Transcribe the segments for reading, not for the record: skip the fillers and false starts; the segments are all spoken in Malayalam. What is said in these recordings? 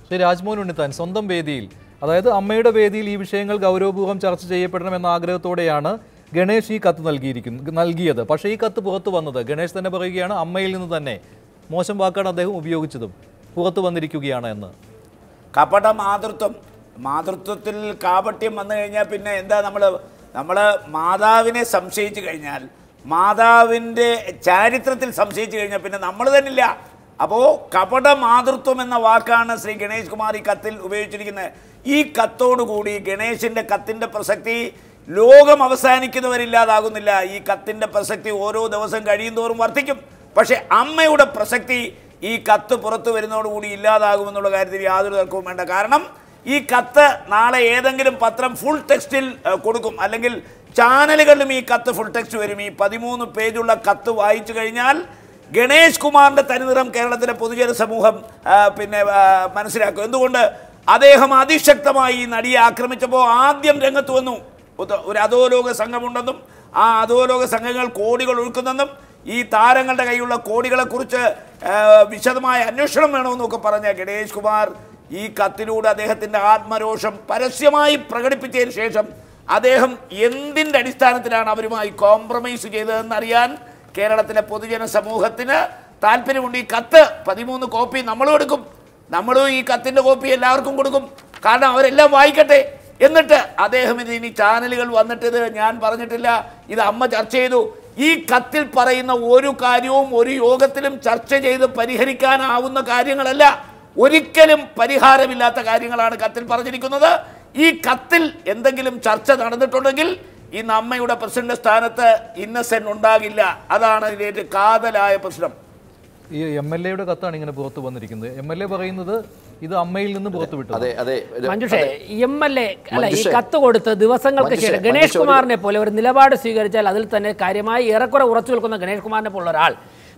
ശ്രീ രാജ്മോഹൻ ഉണ്ണിത്താൻ സ്വന്തം വേദിയിൽ, അതായത് അമ്മയുടെ വേദിയിൽ ഈ വിഷയങ്ങൾ ഗൗരവപൂർവ്വം ചർച്ച ചെയ്യപ്പെടണമെന്ന ആഗ്രഹത്തോടെയാണ് ഗണേഷ് ഈ കത്ത് നൽകിയത്. പക്ഷേ ഈ കത്ത് പുറത്തു വന്നത്, ഗണേഷ് തന്നെ പറയുകയാണ്, അമ്മയിൽ നിന്ന് തന്നെ മോശം വാക്കാണ് അദ്ദേഹം ഉപയോഗിച്ചതും പുറത്തു വന്നിരിക്കുകയാണ് എന്ന്. കപട മാതൃത്വത്തിൽ കാപട്യം വന്നു കഴിഞ്ഞാൽ പിന്നെ എന്താ, നമ്മൾ മാതാവിനെ സംശയിച്ചു കഴിഞ്ഞാൽ, മാതാവിൻ്റെ ചാരിത്രത്തിൽ സംശയിച്ചു കഴിഞ്ഞാൽ പിന്നെ നമ്മൾ തന്നില്ല. അപ്പോൾ കപട മാതൃത്വം എന്ന വാക്കാണ് ശ്രീ ഗണേഷ് കുമാർ ഈ കത്തിൽ ഉപയോഗിച്ചിരിക്കുന്നത്. ഈ കത്തോടുകൂടി ഗണേശിൻ്റെ കത്തിൻ്റെ പ്രസക്തി ലോകം അവസാനിക്കുന്നവരില്ലാതാകുന്നില്ല. ഈ കത്തിൻ്റെ പ്രസക്തി ഓരോ ദിവസം കഴിയും തോറും വർദ്ധിക്കും. പക്ഷേ അമ്മയുടെ പ്രസക്തി ഈ കത്ത് പുറത്തു വരുന്നതോടുകൂടി ഇല്ലാതാകുമെന്നുള്ള കാര്യത്തിൽ യാതൊരു തർക്കവും വേണ്ട. കാരണം ഈ കത്ത് നാളെ ഏതെങ്കിലും പത്രം ഫുൾ ടെക്സ്റ്റിൽ കൊടുക്കും, അല്ലെങ്കിൽ ചാനലുകളിലും ഈ കത്ത് ഫുൾ ടെക്സ്റ്റ് വരും. ഈ 13 പേജുള്ള കത്ത് വായിച്ചു കഴിഞ്ഞാൽ ഗണേഷ് കുമാറിൻ്റെ തനിനിറം കേരളത്തിലെ പൊതുജന സമൂഹം മനസ്സിലാക്കും. എന്തുകൊണ്ട് അദ്ദേഹം അതിശക്തമായി ഈ നടിയെ ആക്രമിച്ചപ്പോൾ ആദ്യം രംഗത്ത് വന്നു, ഒരു അധോലോക സംഘമുണ്ടെന്നും ആ അധോലോക സംഘങ്ങൾ കോടികൾ ഒഴുക്കുന്നെന്നും ഈ താരങ്ങളുടെ കയ്യിലുള്ള കോടികളെക്കുറിച്ച് വിശദമായ അന്വേഷണം വേണമെന്നൊക്കെ പറഞ്ഞ ഗണേഷ് കുമാർ ഈ കത്തിലൂടെ അദ്ദേഹത്തിൻ്റെ ആത്മരോഷം പരസ്യമായി പ്രകടിപ്പിച്ചതിന് ശേഷം അദ്ദേഹം എന്തിൻ്റെ അടിസ്ഥാനത്തിലാണ് അവരുമായി കോംപ്രമൈസ് ചെയ്തതെന്നറിയാൻ കേരളത്തിലെ പൊതുജന സമൂഹത്തിന് താല്പര്യമുണ്ട്. ഈ കത്ത് 13 കോപ്പി നമ്മളും എടുക്കും, നമ്മളും ഈ കത്തിൻ്റെ കോപ്പി എല്ലാവർക്കും കൊടുക്കും. കാരണം അവരെല്ലാം വായിക്കട്ടെ. എന്നിട്ട് അദ്ദേഹം ഇനി ചാനലുകൾ വന്നിട്ട് ഇത് ഞാൻ പറഞ്ഞിട്ടില്ല, ഇത് അമ്മ ചർച്ച ചെയ്തു, ഈ കത്തിൽ പറയുന്ന ഒരു കാര്യവും ഒരു യോഗത്തിലും ചർച്ച ചെയ്ത് പരിഹരിക്കാനാവുന്ന കാര്യങ്ങളല്ല, ഒരിക്കലും പരിഹാരമില്ലാത്ത കാര്യങ്ങളാണ് കത്തിൽ പറഞ്ഞിരിക്കുന്നത്. ഈ കത്തിൽ എന്തെങ്കിലും ചർച്ച നടന്നിട്ടുണ്ടെങ്കിൽ ഇന്ന് അമ്മയുടെ പ്രസിഡന്റ് സ്ഥാനത്ത് ഇന്നസെന്റ് ഉണ്ടാകില്ല. അതാണ് ഇതിന്റെ കാതലായ പ്രശ്നം. ഈ MLA കത്താണ് ഇങ്ങനെ പുറത്തു വന്നിരിക്കുന്നത്. MLA പറയുന്നത് ഇത് അമ്മയിൽ നിന്ന് പുറത്തു വിട്ടു. മഞ്ജുഷേ, MLA അല്ല, ഈ കത്ത് കൊടുത്ത് ദിവസങ്ങൾക്ക് ശേഷം ഗണേഷ് കുമാറിനെ പോലെ ഒരു നിലപാട് സ്വീകരിച്ചാൽ അതിൽ തന്നെ കാര്യമായി ഏറെക്കുറെ ഉറച്ചു നിൽക്കുന്ന ഗണേഷ് കുമാറിനെ പോലുള്ള ഒരാൾ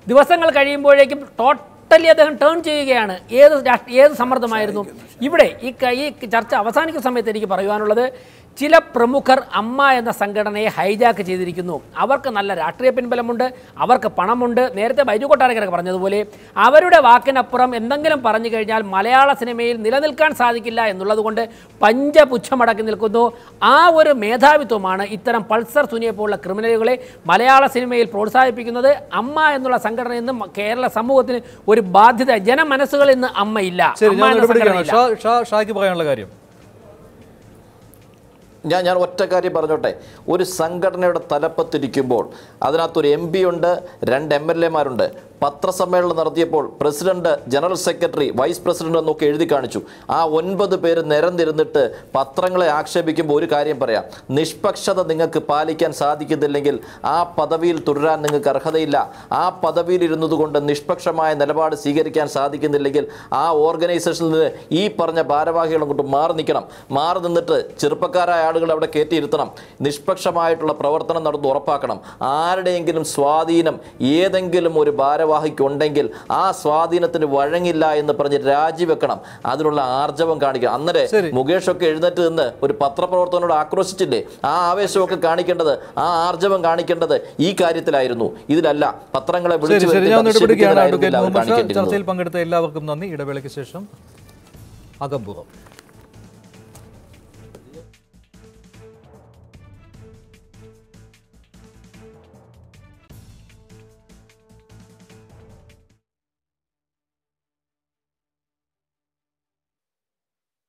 ദിവസങ്ങൾ കഴിയുമ്പോഴേക്കും ടോട്ടലി അദ്ദേഹം ടേൺ ചെയ്യുകയാണ്. ഏത് സമ്മർദ്ദമായിരുന്നു ഇവിടെ. ഈ ചർച്ച അവസാനിക്കുന്ന സമയത്ത് എനിക്ക് പറയുവാനുള്ളത്, ചില പ്രമുഖർ അമ്മ എന്ന സംഘടനയെ ഹൈജാക്ക് ചെയ്തിരിക്കുന്നു. അവർക്ക് നല്ല രാഷ്ട്രീയ പിൻബലമുണ്ട്, അവർക്ക് പണമുണ്ട്. നേരത്തെ ബൈജു കൊട്ടാരക്കരൊക്കെ പറഞ്ഞതുപോലെ അവരുടെ വാക്കിനപ്പുറം എന്തെങ്കിലും പറഞ്ഞു കഴിഞ്ഞാൽ മലയാള സിനിമയിൽ നിലനിൽക്കാൻ സാധിക്കില്ല എന്നുള്ളത് കൊണ്ട് പഞ്ചപുച്ഛമടക്കി നിൽക്കുന്നു. ആ ഒരു മേധാവിത്വമാണ് ഇത്തരം പൾസർ സുനിയെ പോലുള്ള ക്രിമിനലുകളെ മലയാള സിനിമയിൽ പ്രോത്സാഹിപ്പിക്കുന്നത്. അമ്മ എന്നുള്ള സംഘടനയിൽ നിന്ന് കേരള സമൂഹത്തിന് ഒരു ബാധ്യത, ജനമനസ്സുകളിൽ നിന്ന് അമ്മയില്ല. ഷായ്ക്ക് പറയാനുള്ള കാര്യം ഞാൻ ഒറ്റ കാര്യം പറഞ്ഞോട്ടെ. ഒരു സംഘടനയുടെ തലപ്പത്തിരിക്കുമ്പോൾ അതിനകത്തൊരു MP ഉണ്ട്, 2 MLA മാരുണ്ട്. പത്രസമ്മേളനം നടത്തിയപ്പോൾ president, general secretary, vice president എന്നൊക്കെ എഴുതി കാണിച്ചു. ആ 9 പേര് നിരന്നിരുന്നിട്ട് പത്രങ്ങളെ ആക്ഷേപിക്കുമ്പോൾ ഒരു കാര്യം പറയാം, നിഷ്പക്ഷത നിങ്ങൾക്ക് പാലിക്കാൻ സാധിക്കുന്നില്ലെങ്കിൽ ആ പദവിയിൽ തുടരാൻ നിങ്ങൾക്ക് അർഹതയില്ല. ആ പദവിയിൽ ഇരുന്നത് കൊണ്ട് നിഷ്പക്ഷമായ നിലപാട് സ്വീകരിക്കാൻ സാധിക്കുന്നില്ലെങ്കിൽ ആ ഓർഗനൈസേഷനിൽ നിന്ന് ഈ പറഞ്ഞ ഭാരവാഹികളും കൊണ്ട് മാറി നിൽക്കണം. മാറി നിന്നിട്ട് ചെറുപ്പക്കാരായ ആളുകൾ അവിടെ കയറ്റിയിരുത്തണം. നിഷ്പക്ഷമായിട്ടുള്ള പ്രവർത്തനം നടന്ന് ഉറപ്പാക്കണം. ആരുടെയെങ്കിലും സ്വാധീനം ഏതെങ്കിലും ഒരു ഭാരവാഹിക്കുണ്ടെങ്കിൽ ആ സ്വാധീനത്തിന് വഴങ്ങില്ല എന്ന് പറഞ്ഞ് രാജിവെക്കണം. അതിനുള്ള ആർജവം കാണിക്കണം. അന്നേരം മുകേഷൊക്കെ എഴുന്നേറ്റ് നിന്ന് ഒരു പത്രപ്രവർത്തകനോട് ആക്രോശിച്ചില്ലേ, ആ ആവേശമൊക്കെ കാണിക്കേണ്ടത്, ആ ആർജവം കാണിക്കേണ്ടത് ഈ കാര്യത്തിലായിരുന്നു. ഇതിലല്ല പത്രങ്ങളെ വിളിച്ചു. ചർച്ചയിൽ പങ്കെടുത്ത എല്ലാവർക്കും നന്ദി. ഇടവേളയ്ക്ക് ശേഷം അകംപുറം.